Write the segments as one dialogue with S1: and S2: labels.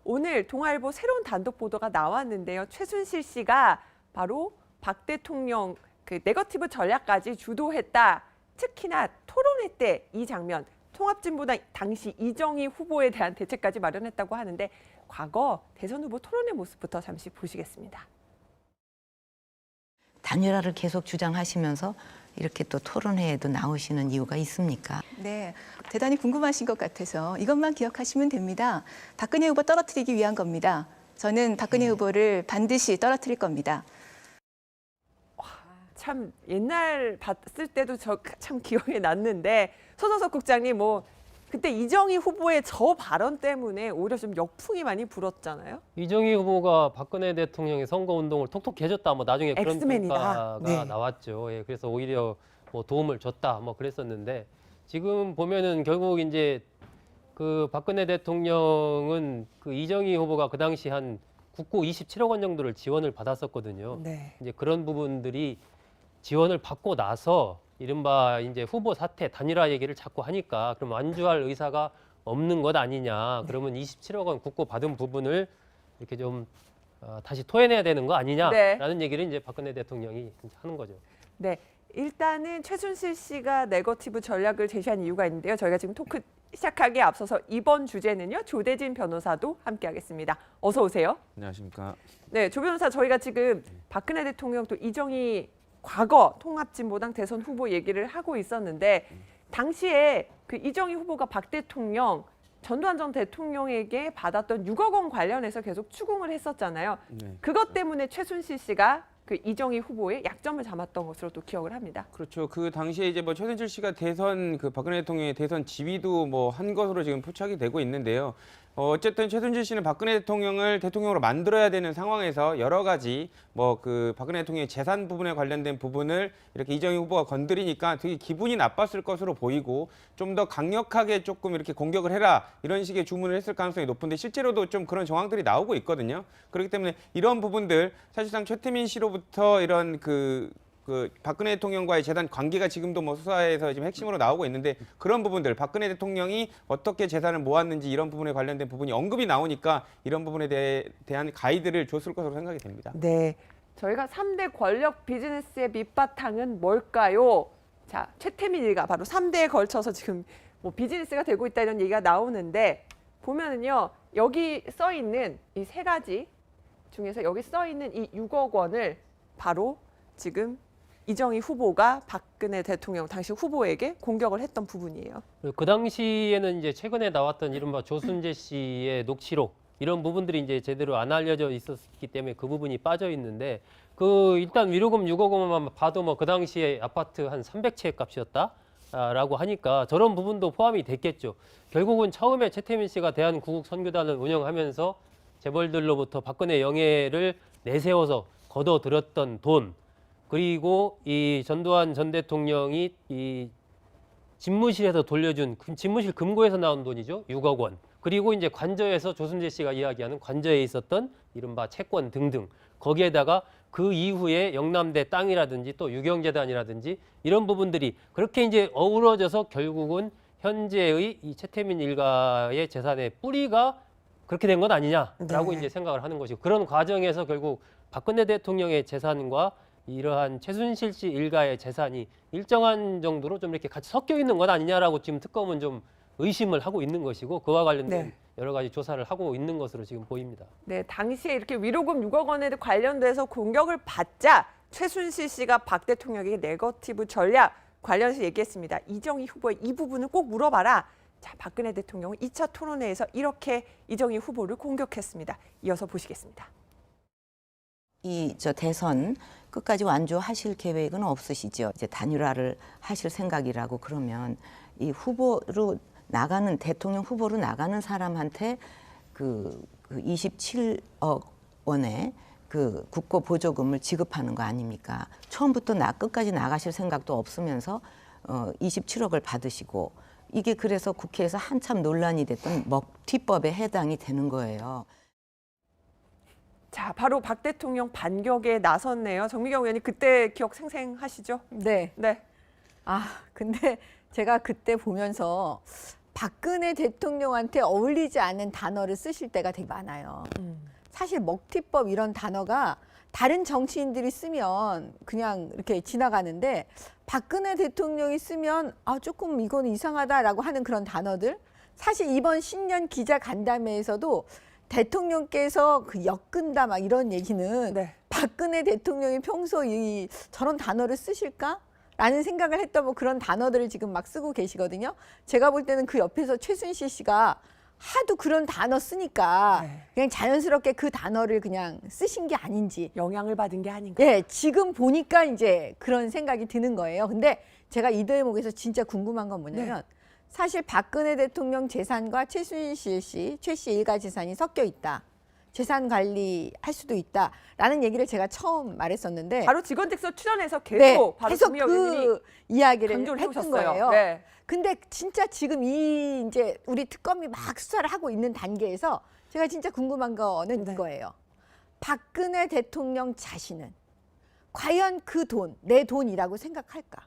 S1: 오늘 동아일보 새로운 단독 보도가 나왔는데요. 최순실 씨가 바로 박 대통령 그 네거티브 전략까지 주도했다. 특히나 토론회 때 이 장면, 통합진보당 당시 이정희 후보에 대한 대책까지 마련했다고 하는데 과거 대선 후보 토론회 모습부터 잠시 보시겠습니다.
S2: 단일화를 계속 주장하시면서 이렇게 또 토론회에도 나오시는 이유가 있습니까?
S3: 네, 대단히 궁금하신 것 같아서 이것만 기억하시면 됩니다. 박근혜 후보 떨어뜨리기 위한 겁니다. 저는 박근혜 후보를 반드시 떨어뜨릴 겁니다.
S1: 참 옛날 봤을 때도 저 참 기억에 났는데 손호섭 국장님 그때 이정희 후보의 저 발언 때문에 오히려 좀 역풍이 많이 불었잖아요.
S4: 이정희 후보가 박근혜 대통령의 선거운동을 톡톡히 해줬다. 나중에 그런
S1: 엑스맨이다.
S4: 평가가
S1: 네.
S4: 나왔죠. 예, 그래서 오히려 도움을 줬다. 그랬었는데 지금 보면은 결국 이제 그 박근혜 대통령은 그 이정희 후보가 그 당시 한 국고 27억 원 정도를 지원을 받았었거든요.
S1: 네.
S4: 이제 그런 부분들이 지원을 받고 나서 이른바 이제 후보 사퇴 단일화 얘기를 자꾸 하니까 그럼 완주할 의사가 없는 것 아니냐. 그러면 27억 원 국고 받은 부분을 이렇게 좀 다시 토해내야 되는 거 아니냐라는 얘기를 이제 박근혜 대통령이 하는 거죠.
S1: 네. 일단은 최순실 씨가 네거티브 전략을 제시한 이유가 있는데요. 저희가 지금 토크 시작하기에 앞서서 이번 주제는요. 조대진 변호사도 함께하겠습니다. 어서 오세요.
S5: 안녕하십니까.
S1: 네, 조 변호사 저희가 지금 박근혜 대통령 또 이정희 과거 통합진보당 대선 후보 얘기를 하고 있었는데 당시에 그 이정희 후보가 박 대통령 전두환 전 대통령에게 받았던 6억 원 관련해서 계속 추궁을 했었잖아요.
S5: 네.
S1: 그것 때문에 최순실 씨가 그 이정희 후보의 약점을 잡았던 것으로 또 기억을 합니다.
S5: 그렇죠. 그 당시에 이제 최순실 씨가 대선 그 박근혜 대통령의 대선 지휘도 한 것으로 지금 포착이 되고 있는데요. 어쨌든 최순실 씨는 박근혜 대통령을 대통령으로 만들어야 되는 상황에서 여러 가지 그 박근혜 대통령의 재산 부분에 관련된 부분을 이렇게 이정희 후보가 건드리니까 되게 기분이 나빴을 것으로 보이고 좀 더 강력하게 조금 이렇게 공격을 해라 이런 식의 주문을 했을 가능성이 높은데 실제로도 좀 그런 정황들이 나오고 있거든요. 그렇기 때문에 이런 부분들 사실상 최태민 씨로부터 이런 그 박근혜 대통령과의 재산 관계가 지금도 수사에서 지금 핵심으로 나오고 있는데 그런 부분들 박근혜 대통령이 어떻게 재산을 모았는지 이런 부분에 관련된 부분이 언급이 나오니까 이런 부분에 대한 가이드를 줬을 것으로 생각이 됩니다.
S1: 네, 저희가 3대 권력 비즈니스의 밑바탕은 뭘까요? 자, 최태민 일가 바로 3대에 걸쳐서 지금 비즈니스가 되고 있다 이런 얘기가 나오는데 보면은요 여기 써 있는 이 세 가지 중에서 여기 써 있는 이 6억 원을 바로 지금 이정희 후보가 박근혜 대통령 당시 후보에게 공격을 했던 부분이에요.
S4: 그 당시에는 이제 최근에 나왔던 이른바 조순재 씨의 녹취록 이런 부분들이 이제 제대로 안 알려져 있었기 때문에 그 부분이 빠져 있는데 일단 위로금 6억 원만 봐도 그 당시에 아파트 한 300채 값이었다라고 하니까 저런 부분도 포함이 됐겠죠. 결국은 처음에 최태민 씨가 대한구국선교단을 운영하면서 재벌들로부터 박근혜 영예를 내세워서 걷어들였던 돈 그리고 이 전두환 전 대통령이 이 집무실에서 돌려준 집무실 금고에서 나온 돈이죠. 6억 원. 그리고 이제 관저에서 조순재 씨가 이야기하는 관저에 있었던 이른바 채권 등등. 거기에다가 그 이후에 영남대 땅이라든지 또 유경재단이라든지 이런 부분들이 그렇게 이제 어우러져서 결국은 현재의 이 최태민 일가의 재산의 뿌리가 그렇게 된 것 아니냐라고
S1: 네.
S4: 이제 생각을 하는 것이고 그런 과정에서 결국 박근혜 대통령의 재산과 이러한 최순실 씨 일가의 재산이 일정한 정도로 좀 이렇게 같이 섞여 있는 것 아니냐라고 지금 특검은 좀 의심을 하고 있는 것이고 그와 관련된 여러 가지 조사를 하고 있는 것으로 지금 보입니다.
S1: 네, 당시에 이렇게 위로금 6억 원에 관련돼서 공격을 받자 최순실 씨가 박 대통령에게 네거티브 전략 관련해서 얘기했습니다. 이정희 후보의 이 부분을 꼭 물어봐라. 자, 박근혜 대통령은 2차 토론회에서 이렇게 이정희 후보를 공격했습니다. 이어서 보시겠습니다.
S2: 대선 끝까지 완주하실 계획은 없으시죠? 이제 단일화를 하실 생각이라고 그러면 이 후보로 나가는 대통령 후보로 나가는 사람한테 그 27억 원의 그 국고 보조금을 지급하는 거 아닙니까? 처음부터 끝까지 나가실 생각도 없으면서 27억을 받으시고 이게 그래서 국회에서 한참 논란이 됐던 먹튀법에 해당이 되는 거예요.
S1: 자, 바로 박 대통령 반격에 나섰네요. 정미경 의원님 그때 기억 생생하시죠?
S6: 네.
S1: 네.
S6: 근데 제가 그때 보면서 박근혜 대통령한테 어울리지 않는 단어를 쓰실 때가 되게 많아요. 사실 먹튀법 이런 단어가 다른 정치인들이 쓰면 그냥 이렇게 지나가는데 박근혜 대통령이 쓰면 아 조금 이건 이상하다라고 하는 그런 단어들. 사실 이번 신년 기자 간담회에서도 대통령께서 그 엮은다 막 이런 얘기는
S1: 네.
S6: 박근혜 대통령이 평소 이 저런 단어를 쓰실까? 라는 생각을 했던 뭐 그런 단어들을 지금 막 쓰고 계시거든요. 제가 볼 때는 그 옆에서 최순실 씨가 하도 그런 단어 쓰니까
S1: 네.
S6: 그냥 자연스럽게 그 단어를 그냥 쓰신 게 아닌지.
S1: 영향을 받은 게 아닌가.
S6: 예, 지금 보니까 이제 그런 생각이 드는 거예요. 근데 제가 이 대목에서 진짜 궁금한 건 뭐냐면 사실 박근혜 대통령 재산과 최순실 씨, 최 씨 일가 재산이 섞여 있다. 재산 관리할 수도 있다라는 얘기를 제가 처음 말했었는데
S1: 바로 직원택서 출연해서 계속
S6: 네,
S1: 바로
S6: 계속
S1: 김미영 의원님이
S6: 그 이야기를
S1: 강조를
S6: 했던
S1: 해오셨어요.
S6: 거예요.
S1: 네.
S6: 근데 진짜 지금 이 이제 우리 특검이 막 수사를 하고 있는 단계에서 제가 진짜 궁금한 거는
S1: 네.
S6: 이거예요. 박근혜 대통령 자신은 과연 그 돈, 내 돈이라고 생각할까?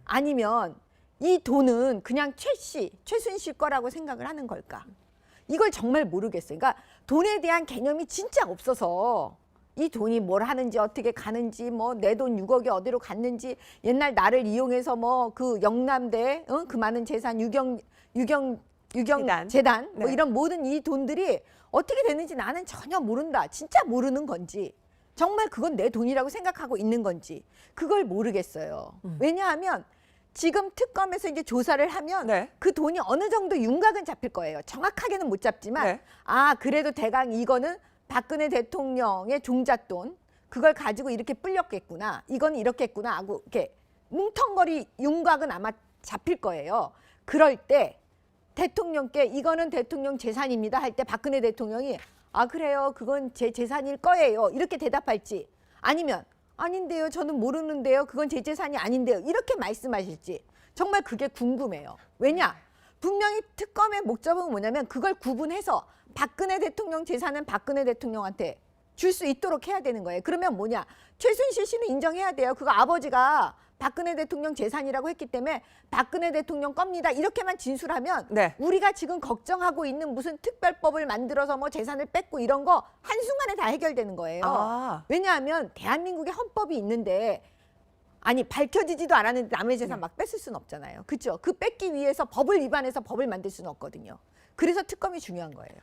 S6: 아니면 이 돈은 그냥 최순실 거라고 생각을 하는 걸까? 이걸 정말 모르겠어요. 그러니까 돈에 대한 개념이 진짜 없어서 이 돈이 뭘 하는지 어떻게 가는지 뭐 내 돈 6억이 어디로 갔는지 옛날 나를 이용해서 뭐 그 영남대 그 많은 재산 유경 재단 뭐
S1: 네.
S6: 이런 모든 이 돈들이 어떻게 됐는지 나는 전혀 모른다. 진짜 모르는 건지 정말 그건 내 돈이라고 생각하고 있는 건지 그걸 모르겠어요. 왜냐하면 지금 특검에서 이제 조사를 하면
S1: 네.
S6: 그 돈이 어느 정도 윤곽은 잡힐 거예요. 정확하게는 못 잡지만
S1: 네.
S6: 아 그래도 대강 이거는 박근혜 대통령의 종잣돈 그걸 가지고 이렇게 불렸겠구나. 이건 이렇게 했구나 하고 이렇게 뭉텅거리 윤곽은 아마 잡힐 거예요. 그럴 때 대통령께 이거는 대통령 재산입니다 할 때 박근혜 대통령이 아 그래요 그건 제 재산일 거예요 이렇게 대답할지 아니면 아닌데요 저는 모르는데요 그건 제 재산이 아닌데요 이렇게 말씀하실지 정말 그게 궁금해요. 왜냐 분명히 특검의 목적은 뭐냐면 그걸 구분해서 박근혜 대통령 재산은 박근혜 대통령한테 줄 수 있도록 해야 되는 거예요. 그러면 뭐냐 최순실 씨는 인정해야 돼요. 그거 아버지가 박근혜 대통령 재산이라고 했기 때문에 박근혜 대통령 겁니다. 이렇게만 진술하면
S1: 네.
S6: 우리가 지금 걱정하고 있는 무슨 특별법을 만들어서 뭐 재산을 뺏고 이런 거 한순간에 다 해결되는 거예요.
S1: 아.
S6: 왜냐하면 대한민국에 헌법이 있는데 아니 밝혀지지도 않았는데 남의 재산 막 뺏을 수는 없잖아요. 그렇죠? 그 뺏기 위해서 법을 위반해서 법을 만들 수는 없거든요. 그래서 특검이 중요한 거예요.